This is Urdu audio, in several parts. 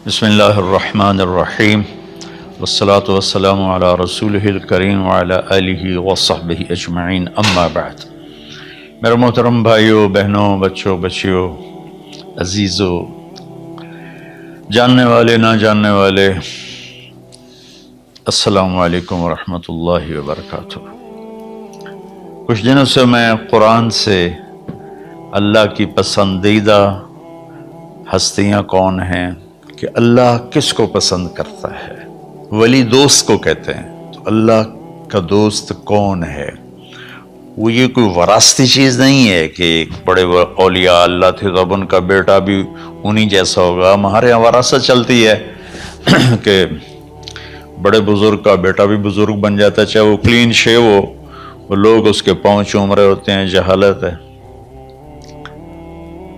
بسم اللہ الرحمن الرحیم والصلاة والسلام علی رسولہ الکریم وعلی آلہ وصحبہ اجمعین اما بعد۔ میرے محترم بھائیوں، بہنوں، بچوں، بچیوں، عزیزوں، جاننے والے، نہ جاننے والے، السلام علیکم ورحمۃ اللہ وبرکاتہ۔ کچھ دنوں سے میں قرآن سے اللہ کی پسندیدہ ہستیاں کون ہیں، کہ اللہ کس کو پسند کرتا ہے، ولی دوست کو کہتے ہیں۔ تو اللہ کا دوست کون ہے؟ وہ یہ کوئی وراثتی چیز نہیں ہے کہ بڑے اولیاء اللہ تھے تو اب ان کا بیٹا بھی انہی جیسا ہوگا۔ ہمارے یہاں وراثت چلتی ہے کہ بڑے بزرگ کا بیٹا بھی بزرگ بن جاتا ہے، چاہے وہ کلین شیو ہو، وہ لوگ اس کے پاؤں چوم رہے ہوتے ہیں، جہالت ہے۔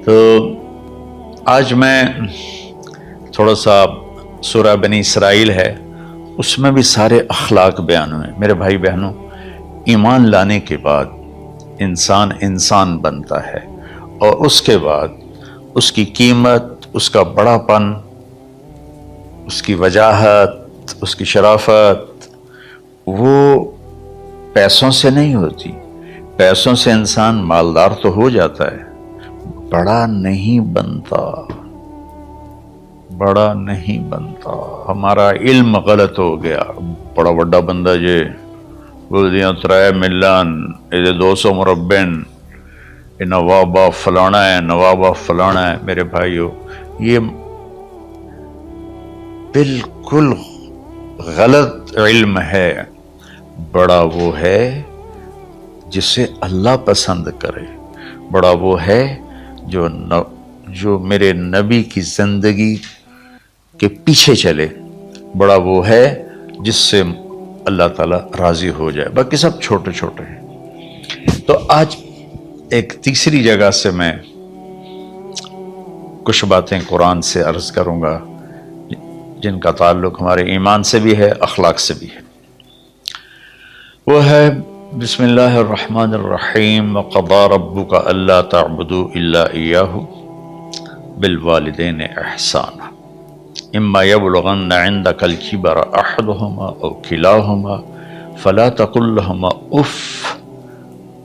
تو آج میں تھوڑا سا سورہ بنی اسرائیل ہے، اس میں بھی سارے اخلاق بیان ہوئے۔ میرے بھائی بہنوں، ایمان لانے کے بعد انسان بنتا ہے، اور اس کے بعد اس کی قیمت، اس کا بڑا پن، اس کی وجاہت، اس کی شرافت وہ پیسوں سے نہیں ہوتی۔ پیسوں سے انسان مالدار تو ہو جاتا ہے، بڑا نہیں بنتا، بڑا نہیں بنتا۔ ہمارا علم غلط ہو گیا۔ بڑا بڑا بندہ جے بول دیا 3 ملین 200 مربع نواب فلانا ہے، نواب فلانا ہے۔ میرے بھائیو، یہ بالکل غلط علم ہے۔ بڑا وہ ہے جسے اللہ پسند کرے، بڑا وہ ہے جو میرے نبی کی زندگی کے پیچھے چلے، بڑا وہ ہے جس سے اللہ تعالیٰ راضی ہو جائے، باقی سب چھوٹے چھوٹے ہیں۔ تو آج ایک تیسری جگہ سے میں کچھ باتیں قرآن سے عرض کروں گا جن کا تعلق ہمارے ایمان سے بھی ہے، اخلاق سے بھی ہے۔ وہ ہے بسم اللہ الرحمن الرحیم وقضى ربك الا تعبدوا الا اياه بالوالدين احسانا اما يبلغن عندك الكبر احدهما او كلاهما فلا تقل لهما اف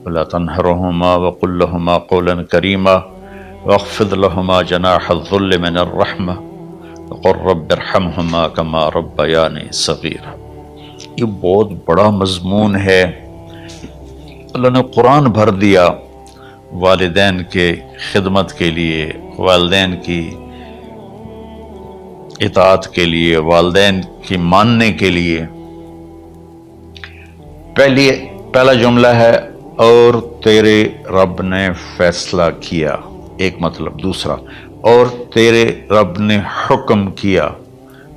ولا تنهرهما وقل لهما قولا كريما واخفض لهما جناح الذل من الرحمة وقل رب ارحمهما كما ربياني صغيرا۔ یہ بہت بڑا مضمون ہے۔ اللہ نے قرآن بھر دیا والدین کے خدمت کے لیے، والدین کی اطاعت کے لیے، والدین کی ماننے کے لیے۔ پہلا جملہ ہے اور تیرے رب نے فیصلہ کیا، ایک مطلب۔ دوسرا، اور تیرے رب نے حکم کیا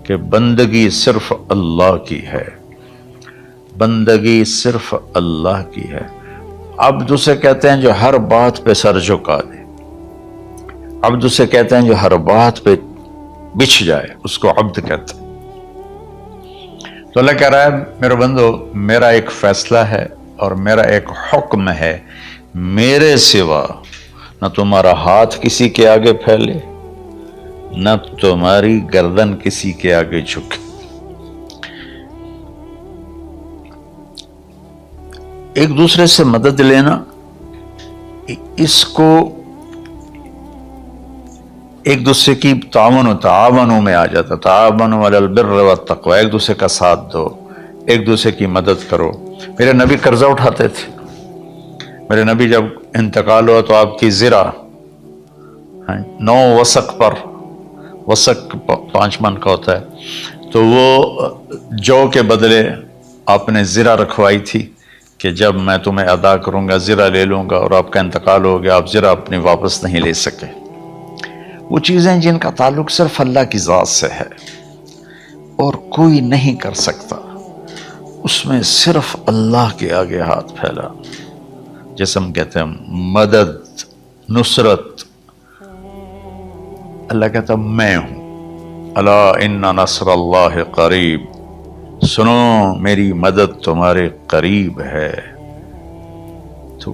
کہ بندگی صرف اللہ کی ہے، بندگی صرف اللہ کی ہے۔ عبد اسے کہتے ہیں جو ہر بات پہ سر جھکا دے، عبد اسے کہتے ہیں جو ہر بات پہ بچھ جائے، اس کو عبد کہتے ہیں۔ تو اللہ کہہ رہا ہے میرے بندو، میرا ایک فیصلہ ہے اور میرا ایک حکم ہے، میرے سوا نہ تمہارا ہاتھ کسی کے آگے پھیلے، نہ تمہاری گردن کسی کے آگے جھکے۔ ایک دوسرے سے مدد لینا، اس کو ایک دوسرے کی تعاونوں میں آ جاتا۔ تعاونوا علی البر والتقوی، ایک دوسرے کا ساتھ دو، ایک دوسرے کی مدد کرو۔ میرے نبی قرضہ اٹھاتے تھے۔ میرے نبی جب انتقال ہوا تو آپ کی زرہ 9 وسق پر، وسق 5 من کا ہوتا ہے، تو وہ جو کے بدلے آپ نے زرہ رکھوائی تھی کہ جب میں تمہیں ادا کروں گا زرہ لے لوں گا، اور آپ کا انتقال ہو گیا، آپ زرہ اپنی واپس نہیں لے سکے۔ وہ چیزیں جن کا تعلق صرف اللہ کی ذات سے ہے اور کوئی نہیں کر سکتا، اس میں صرف اللہ کے آگے ہاتھ پھیلا، جیسے ہم کہتے ہیں مدد، نصرت۔ اللہ کہتا میں ہوں، الا ان نصر اللہ قریب، سنو میری مدد تمہارے قریب ہے۔ تو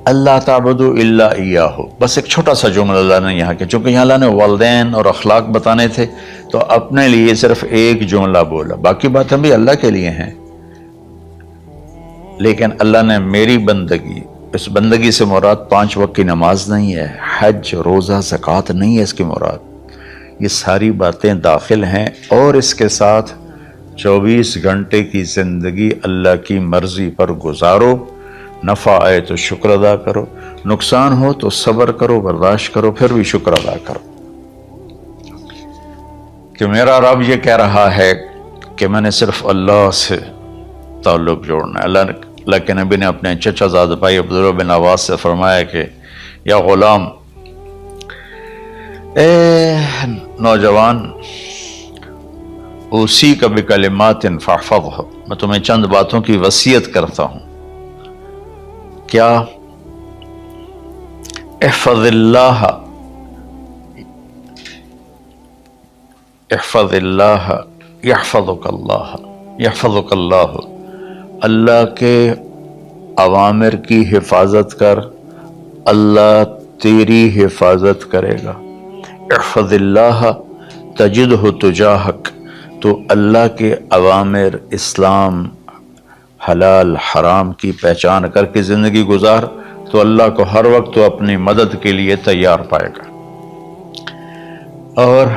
اللہ تعبدوا الا ایاہ، بس ایک چھوٹا سا جملہ اللہ نے یہاں کے، چونکہ یہاں اللہ نے والدین اور اخلاق بتانے تھے تو اپنے لیے صرف ایک جملہ بولا، باقی باتیں بھی اللہ کے لیے ہیں، لیکن اللہ نے میری بندگی، اس بندگی سے مراد 5 وقت کی نماز نہیں ہے، حج، روزہ، زکوٰۃ نہیں ہے اس کی مراد، یہ ساری باتیں داخل ہیں، اور اس کے ساتھ 24 گھنٹے کی زندگی اللہ کی مرضی پر گزارو، نفع آئے تو شکر ادا کرو، نقصان ہو تو صبر کرو، برداشت کرو، پھر بھی شکر ادا کرو، کہ میرا رب یہ کہہ رہا ہے کہ میں نے صرف اللہ سے تعلق جوڑنا ہے۔ اللہ کے نبی نے اپنے چچا زاد بھائی عبداللہ بن عباس سے فرمایا کہ یا غلام، اے نوجوان، اوصیک بکلمات فاحفظہ، میں تمہیں چند باتوں کی وصیت کرتا ہوں، کیا؟ احفظ اللہ، احفظ اللہ یحفظک اللہ، یحفظک اللہ، اللہ کے اوامر کی حفاظت کر، اللہ تیری حفاظت کرے گا۔ احفظ اللہ تجدہ تجاہک، تو اللہ کے اوامر، اسلام، حلال حرام کی پہچان کر کے زندگی گزار تو اللہ کو ہر وقت تو اپنی مدد کے لیے تیار پائے گا۔ اور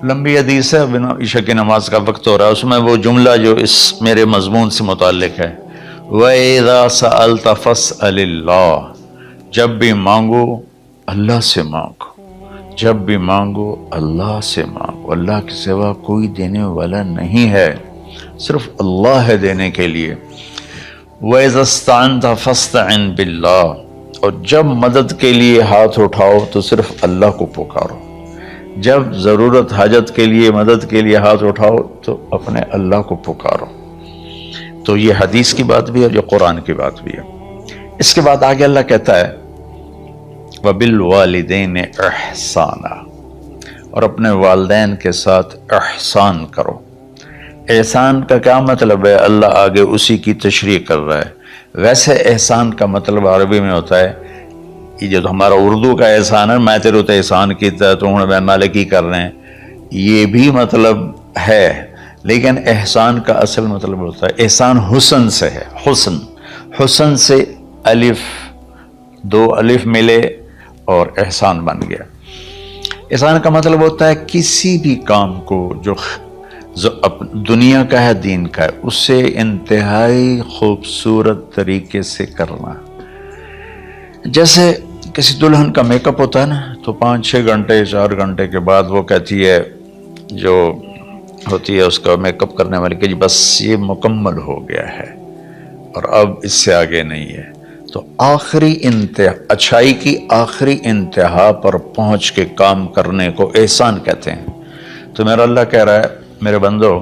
لمبی حدیث ہے، عشاء کی نماز کا وقت ہو رہا ہے، اس میں وہ جملہ جو اس میرے مضمون سے متعلق ہے، وَإِذَا سَأَلْتَ فَاسْأَلِ اللَّهِ، جب بھی مانگو اللہ سے مانگو، جب بھی مانگو اللہ سے مانگو، اللہ کے سوا کوئی دینے والا نہیں ہے، صرف اللہ ہے دینے کے لیے۔ وَإِذَا اسْتَعَنْتَ فَاسْتَعِنْ بِاللَّهِ، اور جب مدد کے لیے ہاتھ اٹھاؤ تو صرف اللہ کو پکارو، جب ضرورت حاجت کے لیے، مدد کے لیے ہاتھ اٹھاؤ تو اپنے اللہ کو پکارو۔ تو یہ حدیث کی بات بھی ہے، جو قرآن کی بات بھی ہے۔ اس کے بعد آگے اللہ کہتا ہے وَبِالْوَالِدَيْنِ إِحْسَانًا، اور اپنے والدین کے ساتھ احسان کرو۔ احسان کا کیا مطلب ہے؟ اللہ آگے اسی کی تشریح کر رہا ہے۔ ویسے احسان کا مطلب عربی میں ہوتا ہے، یہ جو ہمارا اردو کا احسان ہے، میں تیرے تو احسان کیتا ہے تو ہوں میں نالے کی کر رہے ہیں، یہ بھی مطلب ہے، لیکن احسان کا اصل مطلب ہوتا ہے، احسان حسن سے ہے، حسن، حسن سے الف، 2 الف ملے اور احسان بن گیا۔ احسان کا مطلب ہوتا ہے کسی بھی کام کو جو دنیا کا ہے، دین کا ہے، اسے انتہائی خوبصورت طریقے سے کرنا۔ جیسے کسی دلہن کا میک اپ ہوتا ہے نا، تو 5-6 گھنٹے 4 گھنٹے کے بعد وہ کہتی ہے، جو ہوتی ہے اس کا میک اپ کرنے والی، کہ جی بس یہ مکمل ہو گیا ہے اور اب اس سے آگے نہیں ہے۔ تو آخری انتہا، اچھائی کی آخری انتہا پر پہنچ کے کام کرنے کو احسان کہتے ہیں۔ تو میرا اللہ کہہ رہا ہے میرے بندو،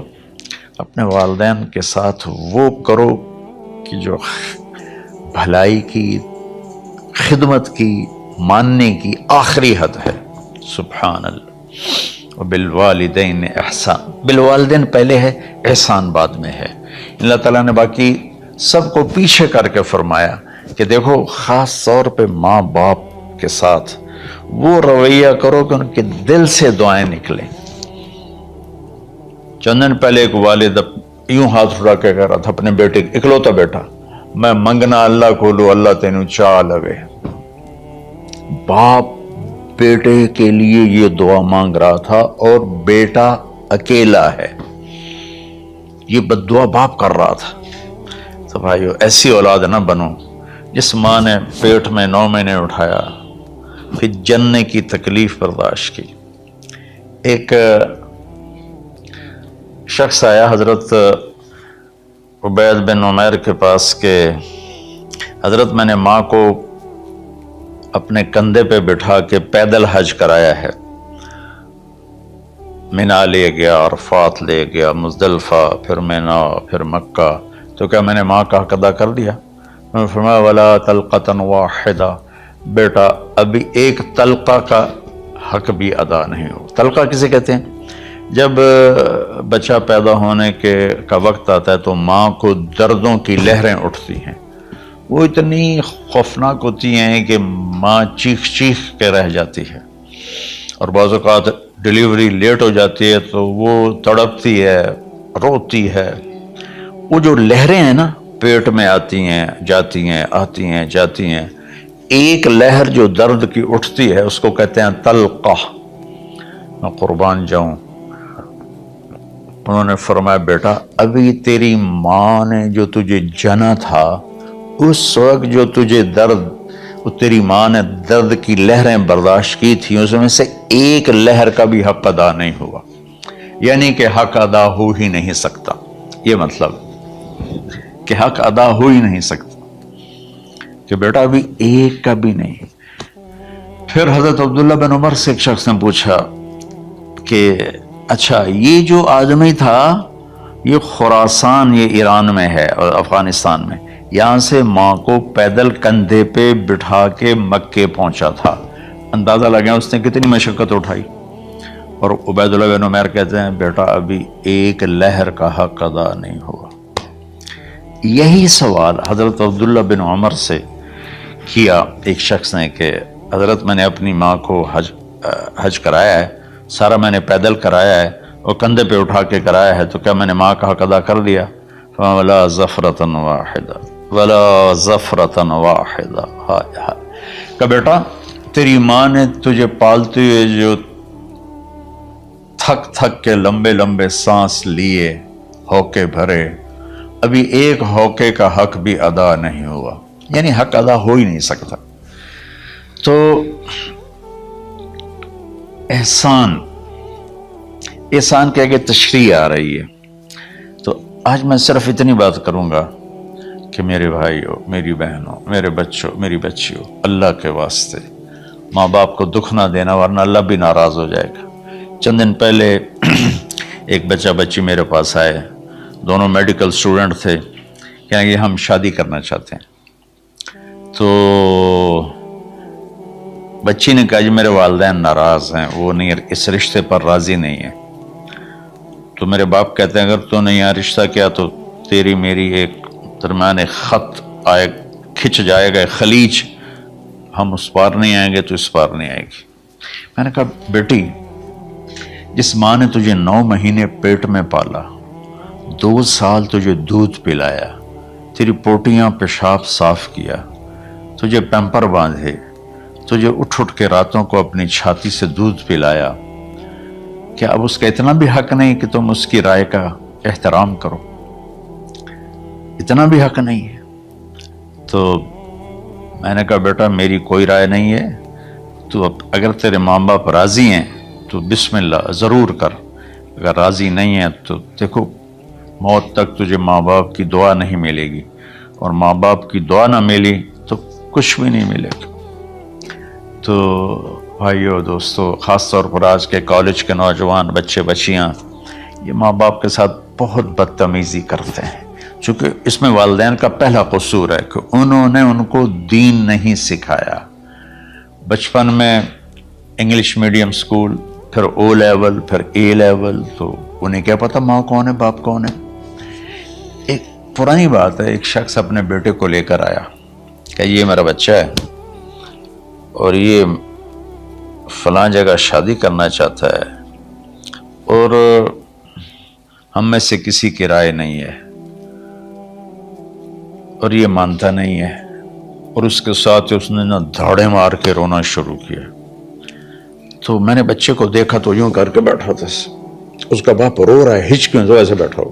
اپنے والدین کے ساتھ وہ کرو کہ جو بھلائی کی، خدمت کی، ماننے کی آخری حد ہے۔ سبحان اللہ۔ وبالوالدین احسان، بالوالدین پہلے ہے، احسان بعد میں ہے۔ اللہ تعالیٰ نے باقی سب کو پیچھے کر کے فرمایا کہ دیکھو خاص طور پہ ماں باپ کے ساتھ وہ رویہ کرو کہ ان کے دل سے دعائیں نکلیں۔ چند دن پہلے ایک والد یوں ہاتھ اٹھا کے کہہ رہا تھا اپنے بیٹے، اکلوتا بیٹا، میں منگنا اللہ کھولو اللہ تینوں چاہ لگے۔ باپ بیٹے کے لیے یہ دعا مانگ رہا تھا اور بیٹا اکیلا ہے، یہ بد دعا باپ کر رہا تھا۔ تو بھائیو ایسی اولاد نہ بنو جس ماں نے پیٹ میں 9 مہینے اٹھایا، پھر جننے کی تکلیف برداشت کی۔ ایک شخص آیا حضرت عبید بن عمیر کے پاس کہ حضرت میں نے ماں کو اپنے کندھے پہ بٹھا کے پیدل حج کرایا ہے، مینا لے گیا، عرفات لے گیا، مزدلفہ، پھر مینا، پھر مکہ، تو کیا میں نے ماں کا حق ادا کر دیا؟ میں نے فرمایا ولا طلقۃ واحدہ، بیٹا ابھی ایک طلقہ کا حق بھی ادا نہیں ہو۔ طلقہ کسے کہتے ہیں؟ جب بچہ پیدا ہونے کا وقت آتا ہے تو ماں کو دردوں کی لہریں اٹھتی ہیں، وہ اتنی خوفناک ہوتی ہیں کہ ماں چیخ چیخ کے رہ جاتی ہے، اور بعض اوقات ڈیلیوری لیٹ ہو جاتی ہے تو وہ تڑپتی ہے، روتی ہے۔ وہ جو لہریں ہیں نا پیٹ میں آتی ہیں جاتی ہیں، آتی ہیں جاتی ہیں، ایک لہر جو درد کی اٹھتی ہے اس کو کہتے ہیں طلقہ۔ میں قربان جاؤں، انہوں نے فرمایا بیٹا ابھی تیری ماں نے جو تجھے جنا تھا اس وقت جو تجھے درد، وہ تیری ماں نے درد کی لہریں برداشت کی تھی، اس میں سے ایک لہر کا بھی حق ادا نہیں ہوا، یعنی کہ حق ادا ہو ہی نہیں سکتا۔ یہ مطلب کہ حق ادا ہو ہی نہیں سکتا، کہ بیٹا ابھی ایک کا بھی نہیں۔ پھر حضرت عبداللہ بن عمر سے ایک شخص نے پوچھا کہ اچھا یہ جو آدمی تھا یہ خراسان، یہ ایران میں ہے اور افغانستان میں، یہاں سے ماں کو پیدل کندھے پہ بٹھا کے مکے پہنچا تھا، اندازہ لگا اس نے کتنی مشقت اٹھائی۔ اور عبید اللہ بن عمر کہتے ہیں بیٹا ابھی ایک لہر کا حق ادا نہیں ہوا۔ یہی سوال حضرت عبداللہ بن عمر سے کیا ایک شخص نے کہ حضرت میں نے اپنی ماں کو حج کرایا ہے، سارا میں نے پیدل کرایا ہے اور کندھے پہ اٹھا کے کرایا ہے، تو کیا میں نے ماں کا حق ادا کر دیا؟ وَلَا زَفْرَةً وَاحِدًا وَلَا زَفْرَةً وَاحِدًا۔ کہ بیٹا تیری ماں نے تجھے پالتے ہوئے جو تھک تھک کے لمبے لمبے سانس لیے، ہوکے بھرے، ابھی ایک ہوکے کا حق بھی ادا نہیں ہوا، یعنی حق ادا ہو ہی نہیں سکتا۔ تو احسان کے آگے تشریح آ رہی ہے۔ تو آج میں صرف اتنی بات کروں گا کہ میرے بھائیوں، میری بہنوں، میرے بچوں، میری بچیوں، اللہ کے واسطے ماں باپ کو دکھ نہ دینا ورنہ اللہ بھی ناراض ہو جائے گا۔ چند دن پہلے ایک بچہ بچی میرے پاس آئے، دونوں میڈیکل اسٹوڈنٹ تھے، کہ ہم شادی کرنا چاہتے ہیں۔ تو بچی نے کہا جی میرے والدین ناراض ہیں، وہ نہیں، اس رشتے پر راضی نہیں ہیں۔ تو میرے باپ کہتے ہیں اگر تو نے یہاں رشتہ کیا تو تیری میری ایک درمیان ایک خط آئے، کھچ جائے گا خلیج، ہم اس پار نہیں آئیں گے تو اس پار نہیں آئے گی۔ میں نے کہا بیٹی جس ماں نے تجھے 9 مہینے پیٹ میں پالا، 2 سال تجھے دودھ پلایا، تیری پوٹیاں پیشاب صاف کیا، تجھے پیمپر باندھے، تجھے اٹھ کے راتوں کو اپنی چھاتی سے دودھ پلایا، کیا اب اس کا اتنا بھی حق نہیں کہ تم اس کی رائے کا احترام کرو؟ اتنا بھی حق نہیں ہے؟ تو میں نے کہا بیٹا میری کوئی رائے نہیں ہے، تو اگر تیرے ماں باپ راضی ہیں تو بسم اللہ ضرور کر، اگر راضی نہیں ہے تو دیکھو موت تک تجھے ماں باپ کی دعا نہیں ملے گی، اور ماں باپ کی دعا نہ ملی تو کچھ بھی نہیں ملے گا۔ تو بھائیو دوستو، خاص طور پر آج کے کالج کے نوجوان بچے بچیاں یہ ماں باپ کے ساتھ بہت بدتمیزی کرتے ہیں، چونکہ اس میں والدین کا پہلا قصور ہے کہ انہوں نے ان کو دین نہیں سکھایا۔ بچپن میں انگلش میڈیم سکول، پھر او لیول، پھر اے لیول، تو انہیں کیا پتہ ماں کون ہے باپ کون ہے۔ ایک پرانی بات ہے، ایک شخص اپنے بیٹے کو لے کر آیا کہ یہ میرا بچہ ہے اور یہ فلاں جگہ شادی کرنا چاہتا ہے، اور ہم میں سے کسی کی رائے نہیں ہے، اور یہ مانتا نہیں ہے، اور اس کے ساتھ اس نے نا دھاڑے مار کے رونا شروع کیا۔ تو میں نے بچے کو دیکھا تو یوں کر کے بیٹھا تھا، اس کا باپ رو رہا ہے، ہچ کیوں تو ایسے بیٹھا ہو۔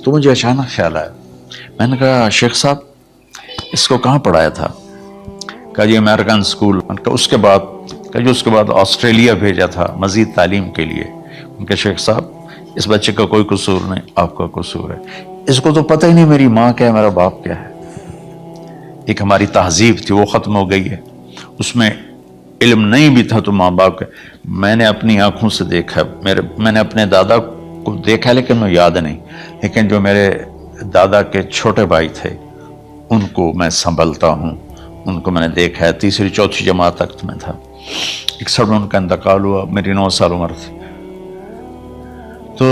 تو مجھے اچانک خیال آیا، میں نے کہا شیخ صاحب اس کو کہاں پڑھایا تھا؟ کہا جی امریکن اسکول۔ اس کے بعد آسٹریلیا بھیجا تھا مزید تعلیم کے لیے۔ ان کے شیخ صاحب اس بچے کا کوئی قصور نہیں، آپ کا قصور ہے، اس کو تو پتہ ہی نہیں میری ماں کیا ہے میرا باپ کیا ہے۔ ایک ہماری تہذیب تھی وہ ختم ہو گئی ہے، اس میں علم نہیں بھی تھا تو ماں باپ کا۔ میں نے اپنی آنکھوں سے دیکھا، میں نے اپنے دادا کو دیکھا لیکن میں یاد نہیں، لیکن جو میرے دادا کے چھوٹے بھائی تھے ان کو میں سنبھلتا ہوں، ان کو میں نے دیکھا ہے، 3ری 4تھی جماعت تک میں تھا۔ 61 میں ان کا انتقال ہوا، میری 9 سال عمر تھی، تو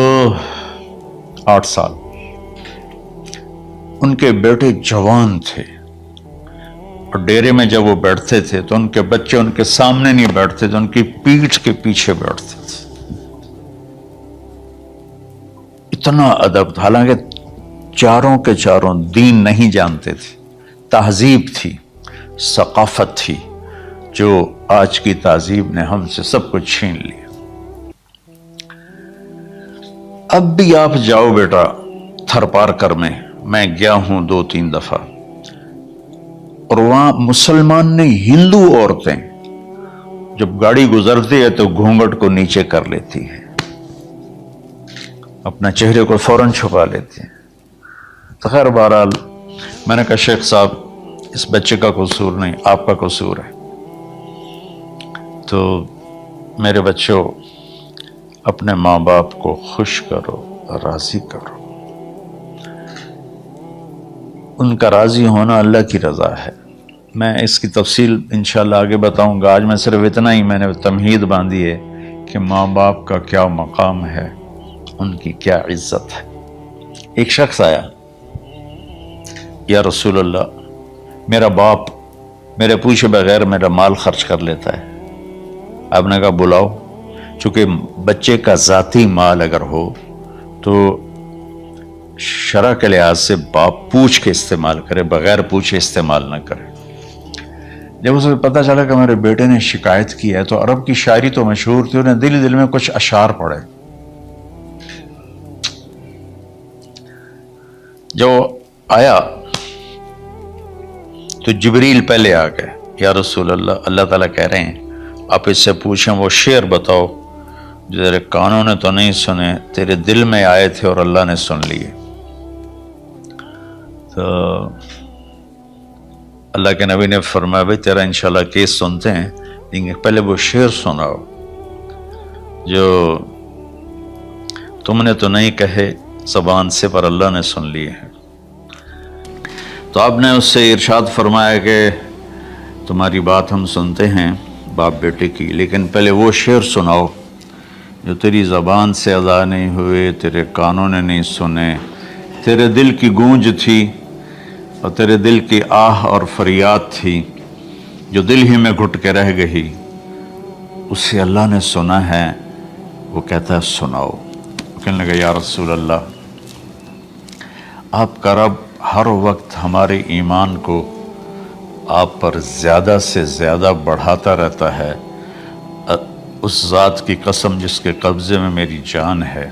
8 سال۔ ان کے بیٹے جوان تھے، اور ڈیرے میں جب وہ بیٹھتے تھے تو ان کے بچے ان کے سامنے نہیں بیٹھتے تھے، ان کی پیٹھ کے پیچھے بیٹھتے تھے. اتنا ادب تھا، حالانکہ چاروں کے چاروں دین نہیں جانتے تھے. تہذیب تھی، ثقافت تھی، جو آج کی تہذیب نے ہم سے سب کچھ چھین لیا. اب بھی آپ جاؤ بیٹا تھر پارکر میں گیا ہوں 2-3 دفعہ، اور وہاں مسلمان نہیں ہندو عورتیں جب گاڑی گزرتی ہے تو گھونگھٹ کو نیچے کر لیتی ہے، اپنا چہرے کو فوراً چھپا لیتی ہیں. تو خیر بہرحال میں نے کہا شیخ صاحب اس بچے کا قصور نہیں، آپ کا قصور ہے. تو میرے بچوں اپنے ماں باپ کو خوش کرو، راضی کرو. ان کا راضی ہونا اللہ کی رضا ہے. میں اس کی تفصیل انشاءاللہ آگے بتاؤں گا. آج میں صرف اتنا ہی میں نے تمہید باندھی ہے کہ ماں باپ کا کیا مقام ہے، ان کی کیا عزت ہے. ایک شخص آیا، یا رسول اللہ میرا باپ میرے پوچھے بغیر میرا مال خرچ کر لیتا ہے. آپ نے کہا بلاؤ. چونکہ بچے کا ذاتی مال اگر ہو تو شرع کے لحاظ سے باپ پوچھ کے استعمال کرے، بغیر پوچھے استعمال نہ کرے. جب اسے پتہ چلا کہ میرے بیٹے نے شکایت کی ہے تو عرب کی شاعری تو مشہور تھی، انہیں دل دل میں کچھ اشعار پڑھے. جو آیا تو جبریل پہلے آ گئے، یا رسول اللہ اللہ تعالیٰ کہہ رہے ہیں آپ اس سے پوچھیں وہ شعر بتاؤ جو تیرے کانوں نے تو نہیں سنے، تیرے دل میں آئے تھے اور اللہ نے سن لیے. تو اللہ کے نبی نے فرمایا بھائی تیرا انشاءاللہ کیس سنتے ہیں، لیکن پہلے وہ شعر سناؤ جو تم نے تو نہیں کہے زبان سے پر اللہ نے سن لیے ہیں. تو آپ نے اس سے ارشاد فرمایا کہ تمہاری بات ہم سنتے ہیں باپ بیٹے کی، لیکن پہلے وہ شعر سناؤ جو تیری زبان سے ادا نہیں ہوئے، تیرے کانوں نے نہیں سنے، تیرے دل کی گونج تھی اور تیرے دل کی آہ اور فریاد تھی جو دل ہی میں گھٹ کے رہ گئی، اسے اللہ نے سنا ہے. وہ کہتا ہے سناؤ. کہنے لگا یا رسول اللہ آپ کا رب ہر وقت ہمارے ایمان کو آپ پر زیادہ سے زیادہ بڑھاتا رہتا ہے. اس ذات کی قسم جس کے قبضے میں میری جان ہے،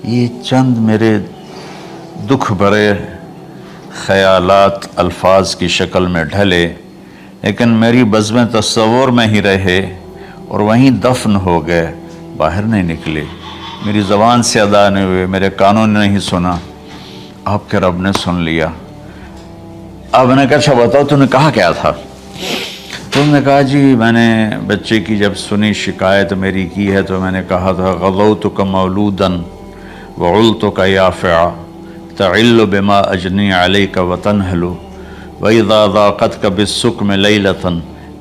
یہ چند میرے دکھ بھرے خیالات الفاظ کی شکل میں ڈھلے، لیکن میری بزم تصور میں ہی رہے اور وہیں دفن ہو گئے، باہر نہیں نکلے، میری زبان سے ادا نہیں ہوئے، میرے کانوں نے نہیں سنا، آپ کے رب نے سن لیا. آپ نے کہا اچھا بتاؤ تم نے کہا کیا تھا؟ تم نے کہا جی میں نے بچے کی جب سنی شکایت میری کی ہے تو میں نے کہا تھا غضوتک مولودا وعلتک یافعا تعل بما اجنی علیک وتنہل واذا ضاقتک بالسقم لیلۃ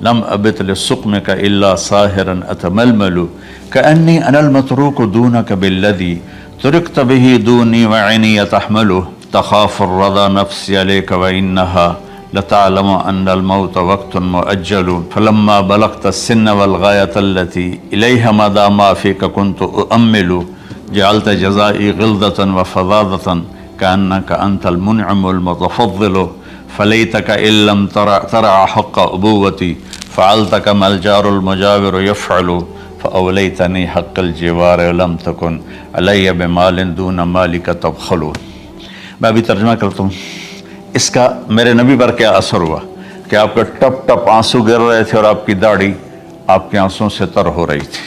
لم ابت لسقمک الا ساہرا اتململ کأنی انا المتروک دونک بالذی ترکت به دونی وعینی تحملہ تخاف الرضا نفسی علیک وإنها لتعلم ان الموت وقت مؤجل فلما بلغت السن والغایة التي الیها مدى ما فيك كنت اؤمل جعلت جزائی غلظة وفظاظة كأنك انت المنعم المتفضل فلیتك ان لم ترع حق ابوتی فعلت كما الجار المجاور يفعل فأولیتنی حق الجوار لم تکن علی بمال دون مالک تبخل. میں ابھی ترجمہ کرتا ہوں. اس کا میرے نبی پر کیا اثر ہوا کہ آپ کے ٹپ ٹپ آنسو گر رہے تھے اور آپ کی داڑھی آپ کے آنسوں سے تر ہو رہی تھی.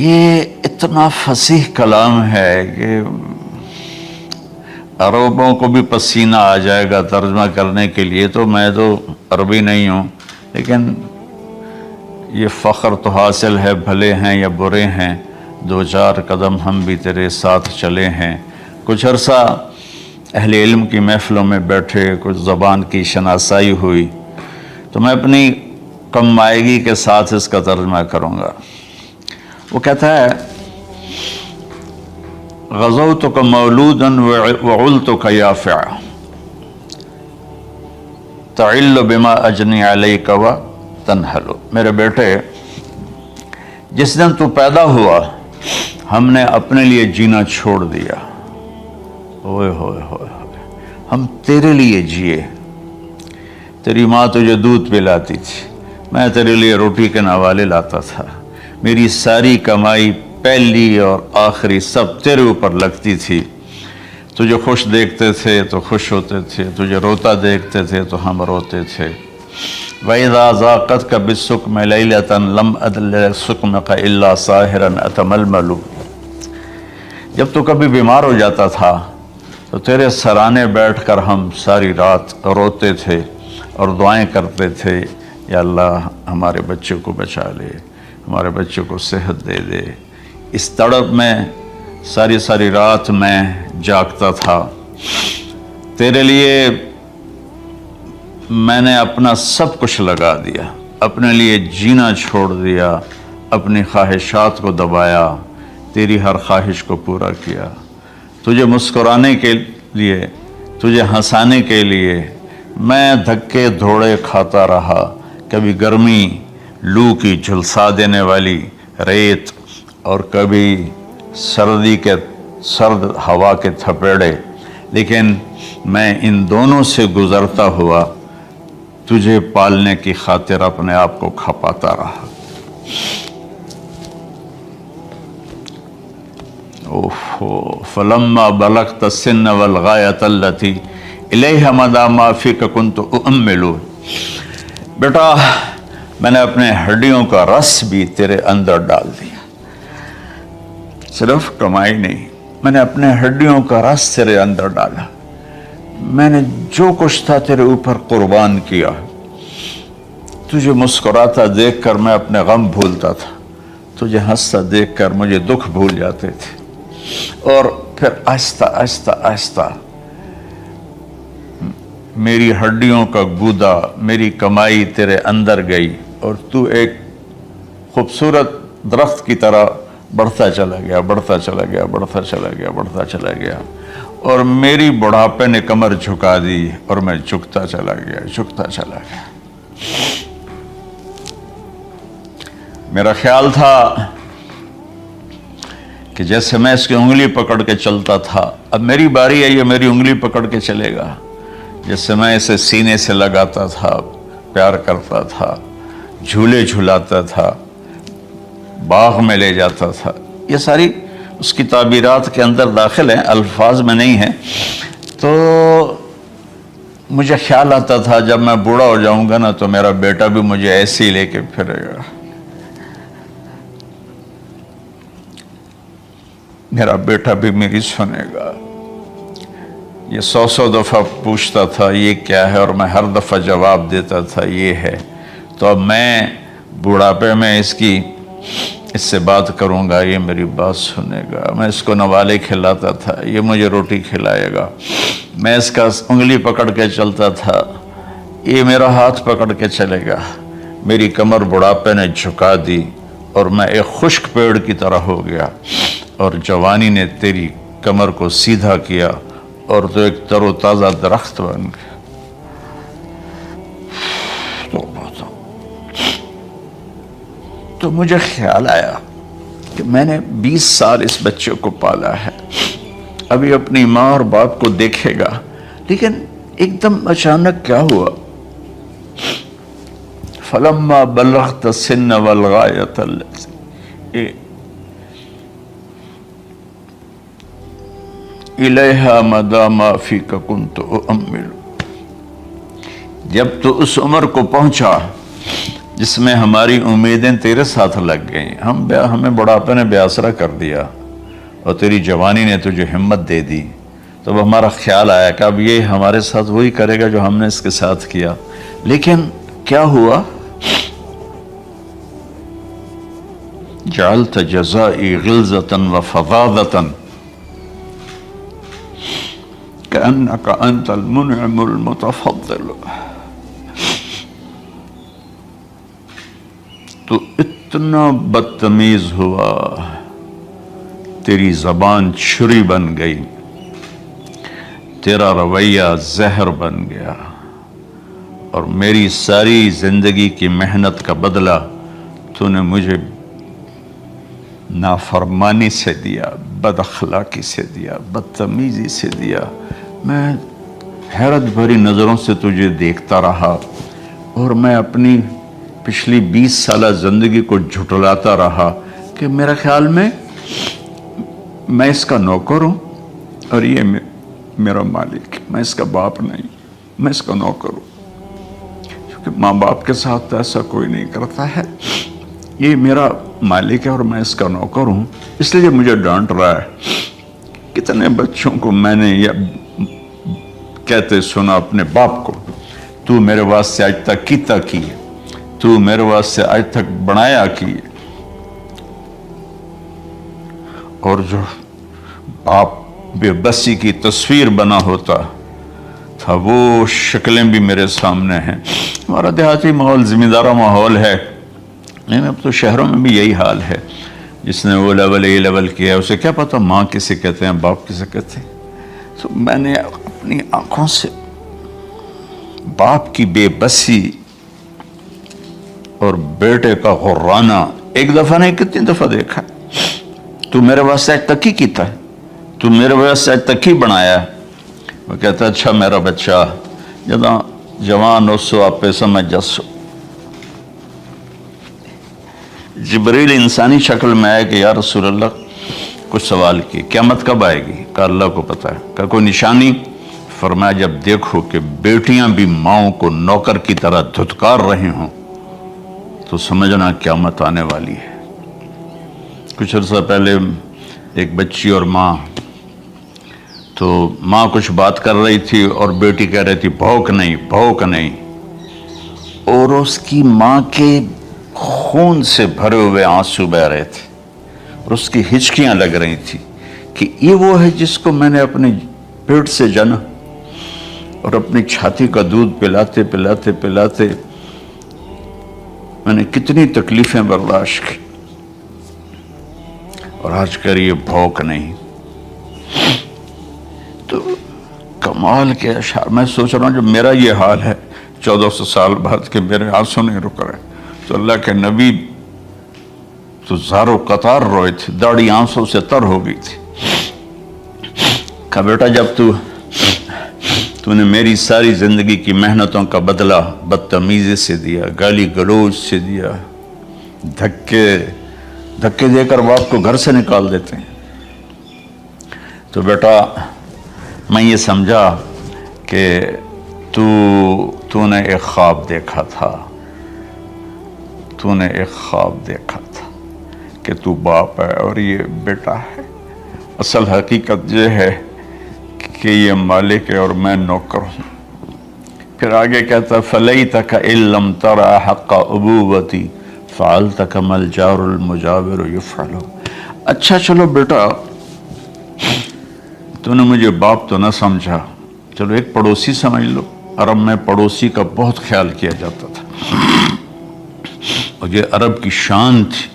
یہ اتنا فصیح کلام ہے کہ عربوں کو بھی پسینہ آ جائے گا ترجمہ کرنے کے لیے. تو میں تو عربی نہیں ہوں، لیکن یہ فخر تو حاصل ہے، بھلے ہیں یا برے ہیں 2-4 قدم ہم بھی تیرے ساتھ چلے ہیں. کچھ عرصہ اہل علم کی محفلوں میں بیٹھے، کچھ زبان کی شناسائی ہوئی، تو میں اپنی کم مائگی کے ساتھ اس کا ترجمہ کروں گا. وہ کہتا ہے غزوتک مولودا وعلتک یافعا، تعل بما اجنی علیک و تنحل، میرے بیٹے جس دن تو پیدا ہوا ہم نے اپنے لیے جینا چھوڑ دیا، ہوئے ہوئے ہوئے ہوئے، ہم تیرے لیے جیے۔ تیری ماں تجھے دودھ پلاتی تھی، میں تیرے لیے روٹی کے نوالے لاتا تھا، میری ساری کمائی پہلی اور آخری سب تیرے اوپر لگتی تھی۔ تجھے خوش دیکھتے تھے تو خوش ہوتے تھے، تجھے روتا دیکھتے تھے تو ہم روتے تھے۔ وَإِذَا ذَاقَتْكَ بِالسُّقْمِ لَيْلَةً لَمْ أَدْلِ سُقْمَكَ إِلَّا سَاهِرًا أَتَمَلْمَلُ، جب تو کبھی بیمار ہو جاتا تھا تو تیرے سرانے بیٹھ کر ہم ساری رات روتے تھے اور دعائیں کرتے تھے، یا اللہ ہمارے بچے کو بچا لے، ہمارے بچے کو صحت دے دے۔ اس تڑپ میں ساری ساری رات میں جاگتا تھا، تیرے لیے میں نے اپنا سب کچھ لگا دیا، اپنے لیے جینا چھوڑ دیا، اپنی خواہشات کو دبایا، تیری ہر خواہش کو پورا کیا، تجھے مسکرانے کے لیے، تجھے ہنسانے کے لیے میں دھکے دھوڑے کھاتا رہا، کبھی گرمی لو کی جھلسا دینے والی ریت اور کبھی سردی کے سرد ہوا کے تھپیڑے، لیکن میں ان دونوں سے گزرتا ہوا تجھے پالنے کی خاطر اپنے آپ کو کھپاتا رہا۔ فلما بلغت السن والغایۃ التی الیہ مدی ما فیک کنت اؤمل، بیٹا میں نے اپنے ہڈیوں کا رس بھی تیرے اندر ڈال دیا، صرف کمائی نہیں، میں نے اپنے ہڈیوں کا رس تیرے اندر ڈالا، میں نے جو کچھ تھا تیرے اوپر قربان کیا۔ تجھے مسکراتا دیکھ کر میں اپنے غم بھولتا تھا، تجھے ہنستا دیکھ کر مجھے دکھ بھول جاتے تھے، اور پھر آہستہ آہستہ آہستہ میری ہڈیوں کا گودا، میری کمائی تیرے اندر گئی، اور تو ایک خوبصورت درخت کی طرح بڑھتا چلا گیا، بڑھتا چلا گیا، بڑھتا چلا گیا، بڑھتا چلا گیا، اور میری بڑھاپے نے کمر جھکا دی اور میں جھکتا چلا گیا، جھکتا چلا گیا۔ میرا خیال تھا کہ جیسے میں اس کی انگلی پکڑ کے چلتا تھا، اب میری باری ہے، یہ میری انگلی پکڑ کے چلے گا، جیسے میں اسے سینے سے لگاتا تھا، پیار کرتا تھا، جھولے جھلاتا تھا، باغ میں لے جاتا تھا، یہ ساری اس کی تعبیرات کے اندر داخل ہیں، الفاظ میں نہیں ہیں۔ تو مجھے خیال آتا تھا جب میں بوڑھا ہو جاؤں گا نا تو میرا بیٹا بھی مجھے ایسے ہی لے کے پھرے گا، میرا بیٹا بھی میری سنے گا۔ یہ 100 دفعہ پوچھتا تھا یہ کیا ہے، اور میں ہر دفعہ جواب دیتا تھا یہ ہے۔ تو اب میں بوڑھاپے میں اس سے بات کروں گا، یہ میری بات سنے گا، میں اس کو نوالے کھلاتا تھا، یہ مجھے روٹی کھلائے گا، میں اس کا انگلی پکڑ کے چلتا تھا، یہ میرا ہاتھ پکڑ کے چلے گا۔ میری کمر بڑھاپے نے جھکا دی اور میں ایک خشک پیڑ کی طرح ہو گیا، اور جوانی نے تیری کمر کو سیدھا کیا اور تو ایک تر و تازہ درخت بن گیا۔ تو مجھے خیال آیا کہ میں نے 20 سال اس بچے کو پالا ہے، ابھی اپنی ماں اور باپ کو دیکھے گا، لیکن ایک دم اچانک کیا ہوا؟ فلما بلغت السن والغایۃ التی الیہا مدی ما فیک کنت اؤمل، جب تو اس عمر کو پہنچا جس میں ہماری امیدیں تیرے ساتھ لگ گئیں، ہمیں بڑھاپے نے بے آسرا کر دیا اور تیری جوانی نے تجھے ہمت دے دی، تب ہمارا خیال آیا کہ اب یہ ہمارے ساتھ وہی کرے گا جو ہم نے اس کے ساتھ کیا۔ لیکن کیا ہوا؟ جعلت جزائی غلظۃ وفظاظۃ کأنک انت المنعم المتفضل، تو اتنا بدتمیز ہوا، تیری زبان چھری بن گئی، تیرا رویہ زہر بن گیا، اور میری ساری زندگی کی محنت کا بدلہ تو نے مجھے نافرمانی سے دیا، بد اخلاقی سے دیا، بدتمیزی سے دیا۔ میں حیرت بھری نظروں سے تجھے دیکھتا رہا اور میں اپنی پچھلی 20 سالہ زندگی کو جھٹلاتا رہا کہ میرا خیال میں اس کا نوکر ہوں اور یہ میرا مالک، میں اس کا باپ نہیں، میں اس کا نوکر ہوں۔ کیونکہ ماں باپ کے ساتھ ایسا کوئی نہیں کرتا ہے، یہ میرا مالک ہے اور میں اس کا نوکر ہوں، اس لیے مجھے ڈانٹ رہا ہے۔ کتنے بچوں کو میں نے یہ کہتے سنا اپنے باپ کو، تو میرے واسطے آج تک کیتا کی، تو میرے واسطے آج تک بنایا کی۔ اور جو باپ بے بسی کی تصویر بنا ہوتا تھا وہ شکلیں بھی میرے سامنے ہیں۔ ہمارا دیہاتی ماحول زمیندارہ ماحول ہے، لیکن اب تو شہروں میں بھی یہی حال ہے۔ جس نے وہ لیول اے لیول کیا ہے اسے کیا پتا ماں کسے کہتے ہیں، باپ کسے کہتے ہیں۔ تو میں نے اپنی آنکھوں سے باپ کی بے بسی اور بیٹے کا غرانہ ایک دفعہ نہیں کتنی دفعہ دیکھا۔ تو میرے واسطے آج تک ہی کیتا ہے، تو میرے واسطے آج تک ہی بنایا ہے۔ وہ کہتا ہے اچھا میرا بچہ جداں جوان ہو سو آپ پہ سمجھ جسو۔ جبریل انسانی شکل میں آئے کہ یا رسول اللہ کچھ سوال کی، قیامت کب آئے گی؟ کہ اللہ کو پتہ ہے۔ کہ کوئی نشانی؟ فرمایا جب دیکھو کہ بیٹیاں بھی ماؤں کو نوکر کی طرح دھتکار رہی ہوں تو سمجھنا قیامت آنے والی ہے۔ کچھ عرصہ پہلے ایک بچی اور ماں، تو ماں کچھ بات کر رہی تھی اور بیٹی کہہ رہی تھی بھوک نہیں بھوک نہیں، اور اس کی ماں کے خون سے بھرے ہوئے آنسو بہ رہے تھے اور اس کی ہچکیاں لگ رہی تھی کہ یہ وہ ہے جس کو میں نے اپنے پیٹ سے جنا اور اپنی چھاتی کا دودھ پلاتے پلاتے پلاتے میں نے کتنی تکلیفیں برداشت کی، اور آج کر یہ بھوک نہیں۔ تو کمال کے اشعار میں سوچ رہا ہوں جب میرا یہ حال ہے 1400 سال بعد کہ میرے آنسو نہیں رک رہے، تو اللہ کے نبی تو زارو قطار روئے تھے، داڑھی آنسوں سے تر ہو گئی تھی۔ کہا بیٹا جب تو نے میری ساری زندگی کی محنتوں کا بدلہ بدتمیزی سے دیا، گالی گلوچ سے دیا، دھکے دے کر باپ کو گھر سے نکال دیتے ہیں، تو بیٹا میں یہ سمجھا کہ تو نے ایک خواب دیکھا تھا، تو نے ایک خواب دیکھا تھا کہ تو باپ ہے اور یہ بیٹا ہے۔ اصل حقیقت یہ ہے کہ یہ مالک ہے اور میں نوکر ہوں۔ پھر آگے کہتا فَلَيْتَكَ إِن لَمْ تَرَ حَقَّ أُبُوَّتِي فَعَلْتَ كَمَا الْجَارُ الْمُجَاوِرُ يُفْعَلُ۔ اچھا چلو بیٹا تو نے مجھے باپ تو نہ سمجھا، چلو ایک پڑوسی سمجھ لو۔ عرب میں پڑوسی کا بہت خیال کیا جاتا تھا، اور یہ عرب کی شان تھی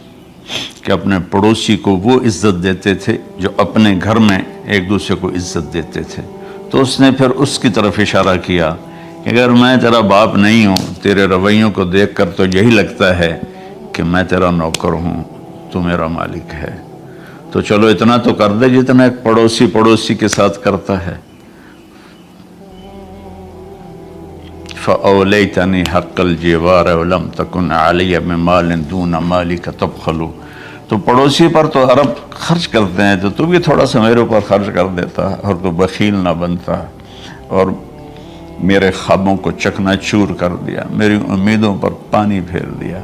کہ اپنے پڑوسی کو وہ عزت دیتے تھے جو اپنے گھر میں ایک دوسرے کو عزت دیتے تھے۔ تو اس نے پھر اس کی طرف اشارہ کیا کہ اگر میں تیرا باپ نہیں ہوں، تیرے رویوں کو دیکھ کر تو یہی لگتا ہے کہ میں تیرا نوکر ہوں، تو میرا مالک ہے، تو چلو اتنا تو کر دے جتنا ایک پڑوسی کے ساتھ کرتا ہے۔ فَأَوْلَيْتَنِي حَقَّ الْجِوَارِ وَلَمْ تَكُنْ عَلَيَّ مِمَالٍ دُونَ مَالِكَ تَبْخَلُ۔ تو پڑوسی پر تو عرب خرچ کرتے ہیں، تو بھی تھوڑا سا میرے اوپر خرچ کر دیتا اور تو بخیل نہ بنتا، اور میرے خوابوں کو چکنا چور کر دیا، میری امیدوں پر پانی پھیر دیا،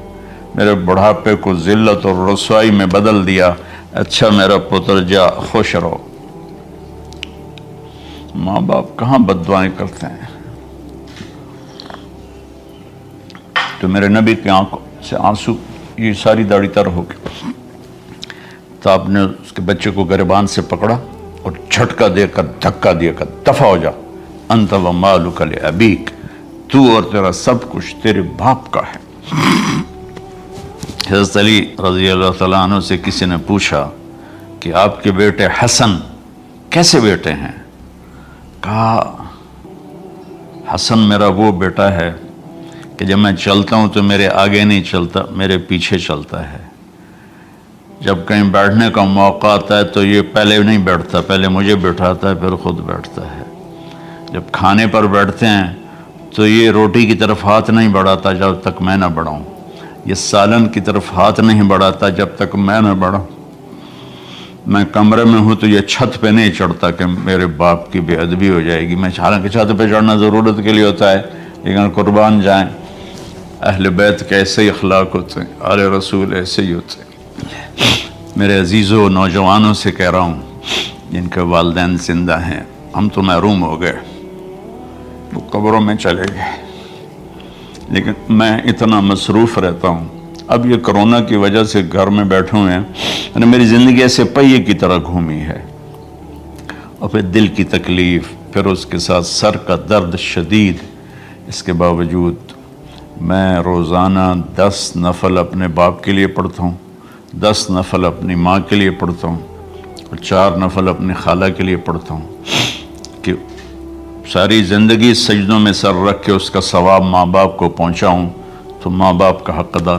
میرے بڑھاپے کو ذلت اور رسوائی میں بدل دیا۔ اچھا میرا پتر جا خوش رہو۔ ماں باپ کہاں بد دعائیں کرتے ہیں۔ تو میرے نبی کی آنکھوں سے آنسو، یہ ساری داڑھی تر ہو گئی، تو آپ نے اس کے بچے کو گریبان سے پکڑا اور جھٹکا دے کر دھکا دے کر دفع ہو جا، انت و مالک لابیک، تو اور تیرا سب کچھ تیرے باپ کا ہے۔ حضرت علی رضی اللہ تعالیٰ عنہ سے کسی نے پوچھا کہ آپ کے بیٹے حسن کیسے بیٹے ہیں؟ کہا حسن میرا وہ بیٹا ہے کہ جب میں چلتا ہوں تو میرے آگے نہیں چلتا، میرے پیچھے چلتا ہے۔ جب کہیں بیٹھنے کا موقع آتا ہے تو یہ پہلے نہیں بیٹھتا، پہلے مجھے بٹھاتا ہے پھر خود بیٹھتا ہے۔ جب کھانے پر بیٹھتے ہیں تو یہ روٹی کی طرف ہاتھ نہیں بڑھاتا جب تک میں نہ بڑھاؤں، یہ سالن کی طرف ہاتھ نہیں بڑھاتا جب تک میں نہ بڑھاؤں۔ میں کمرے میں ہوں تو یہ چھت پہ نہیں چڑھتا کہ میرے باپ کی بے ادبی ہو جائے گی۔ میں حالانکہ چھت پہ چڑھنا ضرورت کے لیے ہوتا ہے، لیکن قربان جائیں اہل بیت کے ایسے ہی اخلاق ہوتے ہیں، آل رسول ایسے ہی ہوتے ہیں۔ میرے عزیزوں، نوجوانوں سے کہہ رہا ہوں جن کے والدین زندہ ہیں، ہم تو محروم ہو گئے، وہ قبروں میں چلے گئے، لیکن میں اتنا مصروف رہتا ہوں۔ اب یہ کرونا کی وجہ سے گھر میں بیٹھے ہوئے ہیں، یعنی میری زندگی ایسے پہیے کی طرح گھومی ہے، اور پھر دل کی تکلیف، پھر اس کے ساتھ سر کا درد شدید۔ اس کے باوجود میں روزانہ 10 نفل اپنے باپ کے لیے پڑھتا ہوں، 10 نفل اپنی ماں کے لیے پڑھتا ہوں، اور 4 نفل اپنی خالہ کے لیے پڑھتا ہوں، کہ ساری زندگی سجدوں میں سر رکھ کے اس کا ثواب ماں باپ کو پہنچاؤں، تو ماں باپ کا حق ادا